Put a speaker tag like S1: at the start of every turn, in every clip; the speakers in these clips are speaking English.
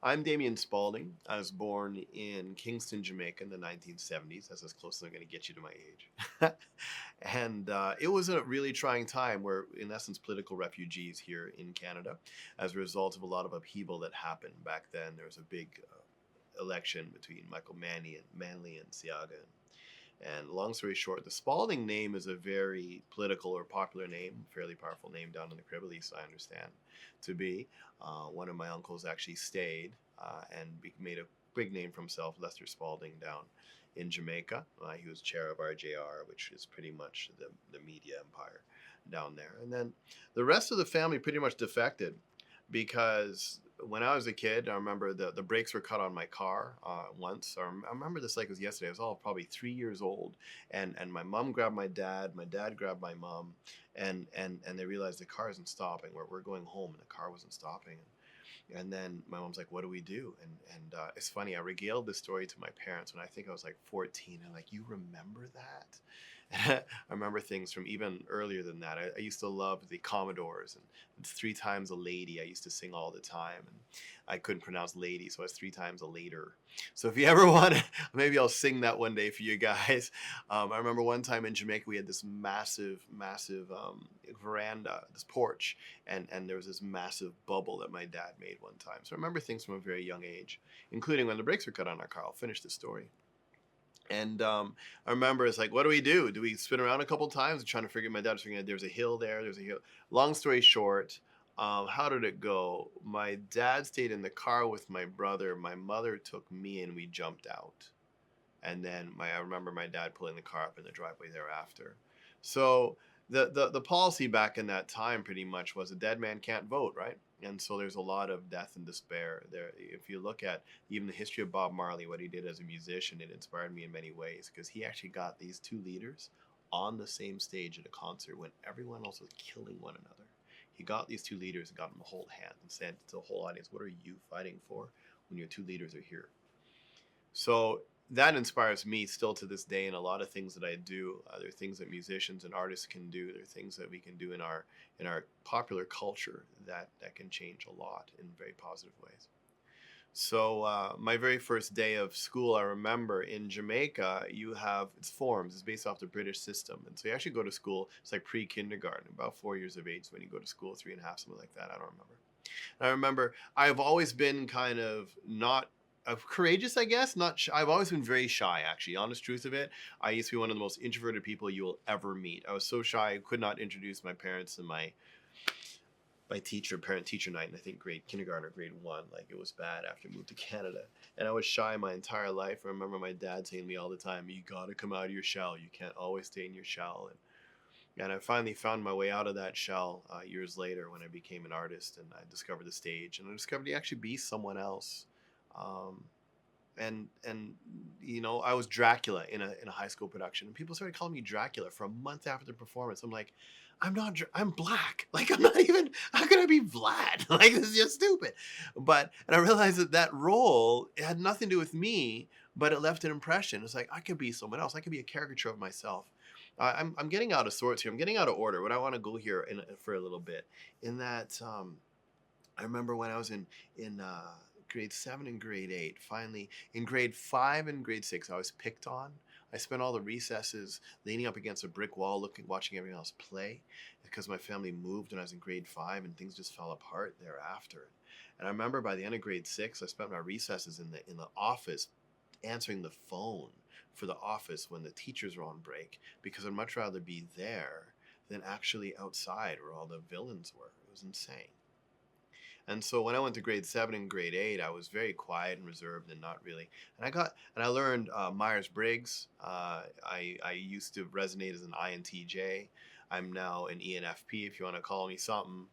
S1: I'm Damian Spaulding. I was born in Kingston, Jamaica in the 1970s. That's as close as I'm going to get you to my age. And it was a really trying time where, in essence, political refugees here in Canada, as a result of a lot of upheaval that happened back then. There was a big election between Michael Manley and Siaga. And long story short, the Spaulding name is a very political or popular name, fairly powerful name down in the Caribbean, at least I understand to be. One of my uncles actually stayed made a big name for himself, Lester Spaulding, down in Jamaica. He was chair of RJR, which is pretty much the media empire down there. And then the rest of the family pretty much defected because when I was a kid, I remember the brakes were cut on my car once. I remember this like it was yesterday. I was all probably 3 years old, and my mom grabbed my dad grabbed my mom, and they realized the car isn't stopping. We're going home, and the car wasn't stopping. And then my mom's like, "What do we do?" And it's funny. I regaled this story to my parents when I think I was like 14. And like, "You remember that?" I remember things from even earlier than that. I used to love the Commodores and Three Times a Lady. I used to sing all the time, and I couldn't pronounce lady, so I was Three Times a Later. So if you ever want to, maybe I'll sing that one day for you guys. I remember one time in Jamaica, we had this massive veranda, this porch, and there was this massive bubble that my dad made one time. So I remember things from a very young age, including when the brakes were cut on our car. I'll finish the story. And I remember it's like, what do we do? Do we spin around a couple times? Trying to figure. My dad was figuring out there's a hill there. There's a hill. Long story short, how did it go? My dad stayed in the car with my brother. My mother took me and we jumped out. And then I remember my dad pulling the car up in the driveway thereafter. So the policy back in that time pretty much was a dead man can't vote, right? And so there's a lot of death and despair there. If you look at even the history of Bob Marley, what he did as a musician, it inspired me in many ways because he actually got these two leaders on the same stage at a concert when everyone else was killing one another. He got these two leaders and got them to hold hands and said to the whole audience, "What are you fighting for when your two leaders are here?" So that inspires me still to this day in a lot of things that I do. There are things that musicians and artists can do. There are things that we can do in our popular culture that can change a lot in very positive ways. So my very first day of school, I remember in Jamaica, you have it's forms. It's based off the British system, and so you actually go to school. It's like pre-kindergarten, about 4 years of age when you go to school, three and a half, something like that. I don't remember. I remember I've always been kind of not courageous, I guess. Not I've always been very shy, actually. Honest truth of it, I used to be one of the most introverted people you will ever meet. I was so shy I could not introduce my parents and my teacher, parent teacher night, and I think grade kindergarten or grade one. Like it was bad after I moved to Canada, and I was shy my entire life. I remember my dad saying to me all the time, "You got to come out of your shell. You can't always stay in your shell." And I finally found my way out of that shell years later when I became an artist and I discovered the stage and I discovered you actually be someone else. Um, and I was Dracula in a high school production, and people started calling me Dracula for a month after the performance. I'm like, I'm not. I'm black. Like I'm not even. How can I be Vlad? Like this is just stupid. And I realized that role it had nothing to do with me, but it left an impression. It's like I could be someone else. I could be a caricature of myself. I'm getting out of sorts here. I'm getting out of order. But I want to go here for a little bit. In that, I remember when I was in grade 7 and grade 8. Finally, in grade 5 and grade 6, I was picked on. I spent all the recesses leaning up against a brick wall, watching everyone else play, because my family moved when I was in grade 5, and things just fell apart thereafter. And I remember by the end of grade 6, I spent my recesses in the office answering the phone for the office when the teachers were on break, because I'd much rather be there than actually outside where all the villains were. It was insane. And so when I went to grade 7 and grade 8, I was very quiet and reserved and not really. And I learned Myers Briggs. I used to resonate as an INTJ. I'm now an ENFP, if you want to call me something.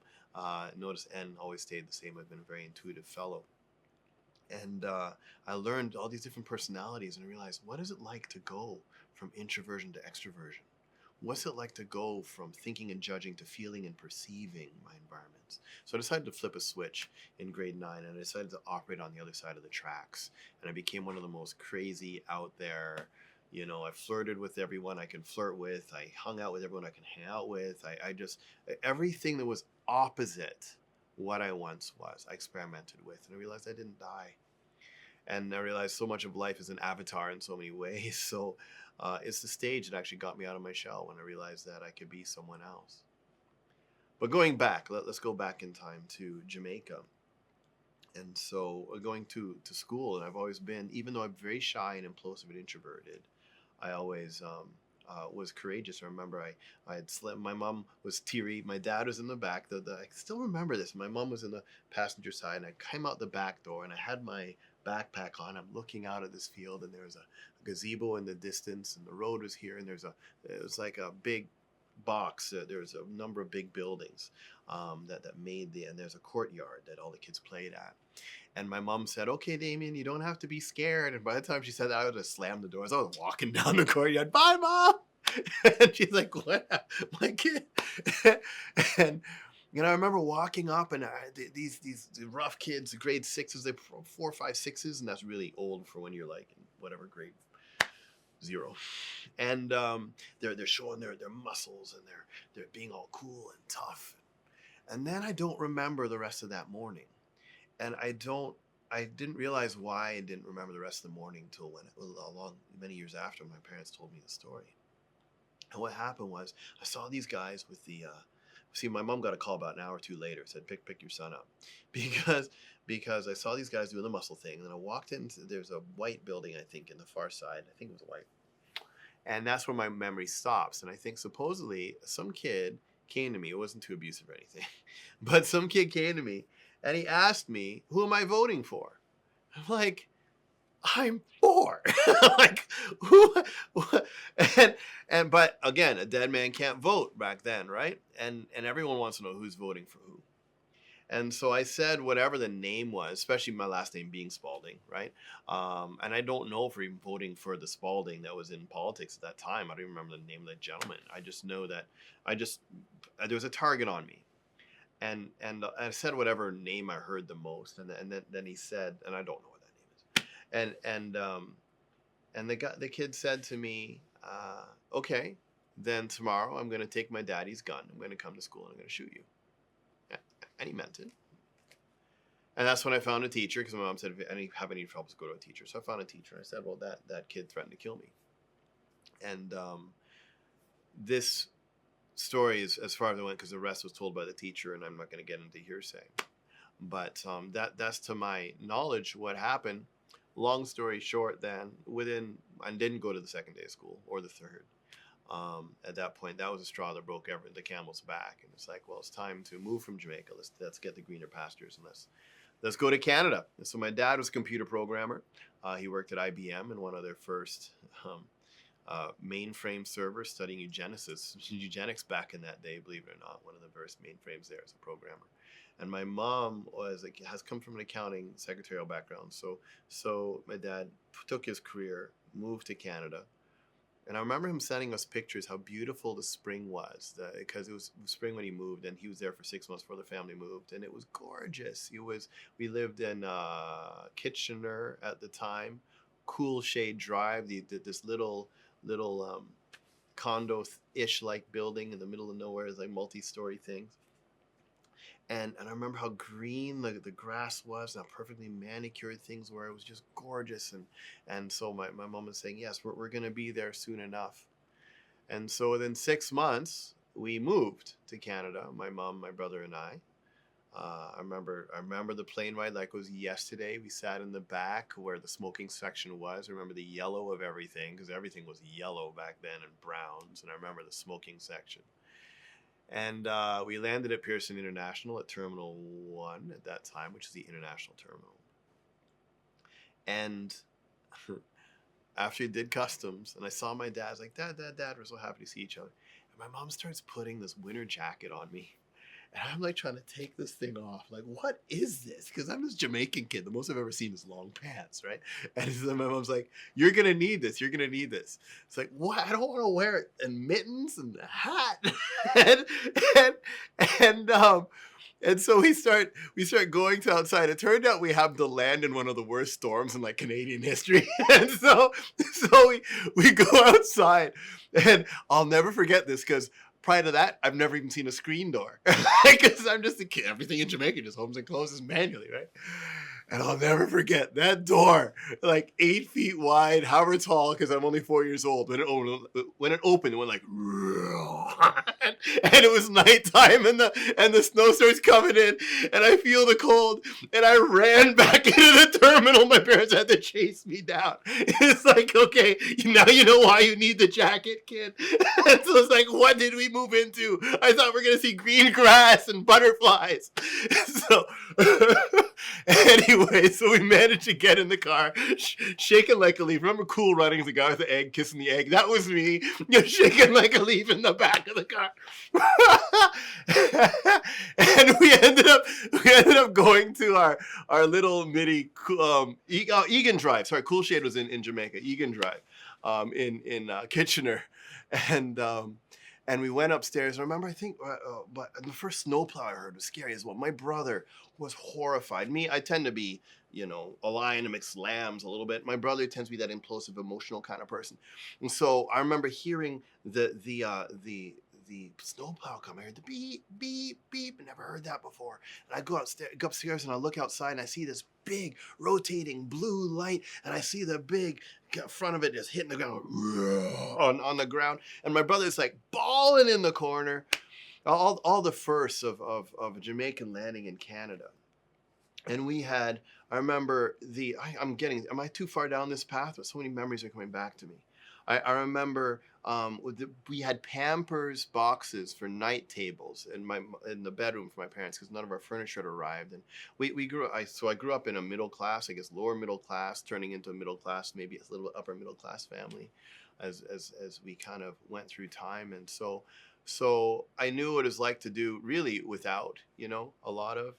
S1: Notice N always stayed the same. I've been a very intuitive fellow. And I learned all these different personalities and I realized, what is it like to go from introversion to extroversion? What's it like to go from thinking and judging to feeling and perceiving my environments? So I decided to flip a switch in grade 9 and I decided to operate on the other side of the tracks. And I became one of the most crazy out there. I flirted with everyone I can flirt with. I hung out with everyone I can hang out with. I just, everything that was opposite what I once was. I experimented with, and I realized I didn't die. And I realized so much of life is an avatar in so many ways. So it's the stage that actually got me out of my shell when I realized that I could be someone else. But going back, let's go back in time to Jamaica. And so going to school, and I've always been, even though I'm very shy and implosive and introverted, I always was courageous. I remember I had slept. My mom was teary. My dad was in the back. I still remember this. My mom was in the passenger side, and I came out the back door, and I had my backpack on. I'm looking out at this field, and there's a gazebo in the distance, and the road was here, and it was like a big box. There's a number of big buildings that made and there's a courtyard that all the kids played at. And my mom said, "Okay, Damian, you don't have to be scared." And by the time she said that, I would have slammed the doors. I was walking down the courtyard. "Bye, Mom." And she's like, "What, my kid?" And I remember walking up, and these rough kids, grade sixes, they 4, 5, 6s, and that's really old for when you're like in whatever grade 0. And they're showing their muscles, and they're being all cool and tough. And then I don't remember the rest of that morning. And I didn't realize why I didn't remember the rest of the morning until many years after my parents told me the story. And what happened was I saw these guys with my mom got a call about an hour or two later, said, pick your son up, because I saw these guys doing the muscle thing. And then I walked into, there's a white building, I think, in the far side. I think it was white. And that's where my memory stops. And I think supposedly some kid came to me. It wasn't too abusive or anything, but some kid came to me and he asked me, "Who am I voting for?" I'm like, "I'm 4." Like, who? But again, a dead man can't vote back then, right? And everyone wants to know who's voting for who. And so I said whatever the name was, especially my last name being Spaulding, right? And I don't know if we're even voting for the Spaulding that was in politics at that time. I don't even remember the name of the gentleman. I just know that there was a target on me. And I said whatever name I heard the most. And then he said, and I don't know what that name is. And the kid said to me, "Okay, then tomorrow I'm going to take my daddy's gun. I'm going to come to school and I'm going to shoot you." And he meant it. And that's when I found a teacher, because my mom said, if I have any troubles, go to a teacher. So I found a teacher. And I said, "Well, that kid threatened to kill me." And this story is as far as I went, because the rest was told by the teacher, and I'm not going to get into hearsay. But that's to my knowledge what happened. Long story short, then, I didn't go to the second day of school or the third. At that point, that was a straw that broke the camel's back, and it's like, well, it's time to move from Jamaica. Let's get the greener pastures, and let's go to Canada. And so my dad was a computer programmer. He worked at IBM in one of their first mainframe servers, studying eugenics back in that day. Believe it or not, one of the first mainframes there as a programmer. And my mom has come from an accounting secretarial background. So my dad took his career, moved to Canada. And I remember him sending us pictures how beautiful the spring was, because it was spring when he moved, and he was there for 6 months before the family moved, and it was gorgeous. We lived in Kitchener at the time, Cool Shade Drive, this little condo-ish like building in the middle of nowhere, is like multi-story things. And I remember how green the grass was, and how perfectly manicured things were. It was just gorgeous. And so my mom was saying, "Yes, we're going to be there soon enough." And so within 6 months, we moved to Canada, my mom, my brother, and I. I remember the plane ride like it was yesterday. We sat in the back where the smoking section was. I remember the yellow of everything, because everything was yellow back then, and browns. And I remember the smoking section. And we landed at Pearson International at Terminal 1 at that time, which is the international terminal. And after we did customs, and I saw my dad, I was like, Dad, we're so happy to see each other. And my mom starts putting this winter jacket on me. And I'm like trying to take this thing off. Like, what is this? Because I'm this Jamaican kid. The most I've ever seen is long pants, right? And so my mom's like, "You're going to need this. You're going to need this." It's like, what? I don't want to wear it. And mittens and a hat. And so we start going to outside. It turned out we have to land in one of the worst storms in like Canadian history. And so we go outside. And I'll never forget this, because Prior to that, I've never even seen a screen door because I'm just a kid. Everything in Jamaica just opens and closes manually, right? And I'll never forget that door, like 8 feet wide, however tall, because I'm only 4 years old. When it opened, it went like, and it was nighttime, and the snow starts coming in, and I feel the cold, and I ran back into the terminal. My parents had to chase me down. It's like, okay, now you know why you need the jacket, kid. And so it's like, what did we move into? I thought we were gonna see green grass and butterflies. So anyway, so we managed to get in the car, shaking like a leaf. Remember Cool Runnings, the guy with the egg kissing the egg? That was me, shaking like a leaf in the back of the car. And we ended up going to our little mini Egan Drive. Sorry, Cool Shade was in Jamaica. Egan Drive, in Kitchener, and we went upstairs. I remember, I think, but the first snowplow I heard was scary as well. My brother was horrified. Me, I tend to be, a lion amidst lambs a little bit. My brother tends to be that implosive, emotional kind of person. And so I remember hearing the snowplow come. I heard the beep, beep, beep. I never heard that before. And I go upstairs and I look outside and I see this big rotating blue light, and I see the big front of it just hitting the ground on the ground. And my brother's like bawling in the corner. All the firsts of a Jamaican landing in Canada. And we had, I remember am I too far down this path? But so many memories are coming back to me. I remember we had Pampers boxes for night tables in the bedroom for my parents because none of our furniture had arrived. And I grew up in a middle class, I guess lower middle class, turning into a middle class, maybe a little upper middle class family as we kind of went through time. And so I knew what it was like to do really without, a lot of,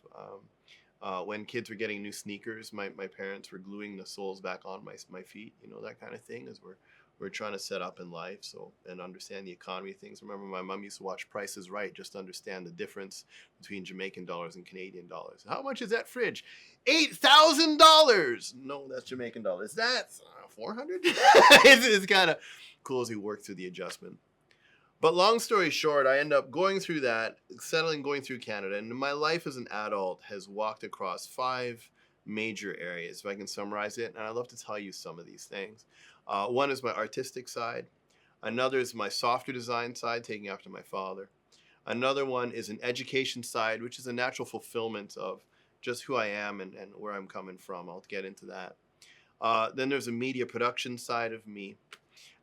S1: when kids were getting new sneakers, my parents were gluing the soles back on my feet, that kind of thing, as we're trying to set up in life, and understand the economy of things. Remember, my mom used to watch Price is Right just to understand the difference between Jamaican dollars and Canadian dollars. How much is that fridge? $8,000. No, that's Jamaican dollars. That's 400. It's kind of cool as we work through the adjustment. But long story short, I end up going through that, going through Canada, and my life as an adult has walked across 5 major areas, if I can summarize it, and I'd love to tell you some of these things. One is my artistic side. Another is my software design side, taking after my father. Another one is an education side, which is a natural fulfillment of just who I am and where I'm coming from. I'll get into that. Then there's a media production side of me.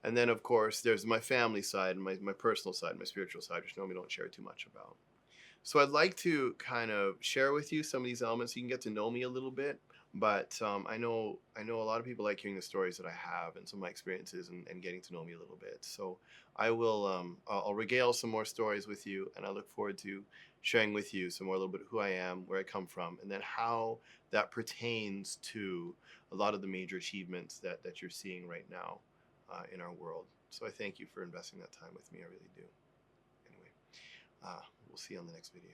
S1: And then, of course, there's my family side and my personal side, my spiritual side, which normally don't share too much about. So I'd like to kind of share with you some of these elements so you can get to know me a little bit. But I know a lot of people like hearing the stories that I have and some of my experiences and getting to know me a little bit. So I'll regale some more stories with you, and I look forward to sharing with you some more, a little bit of who I am, where I come from, and then how that pertains to a lot of the major achievements that you're seeing right now in our world. So I thank you for investing that time with me. I really do. Anyway, we'll see you on the next video.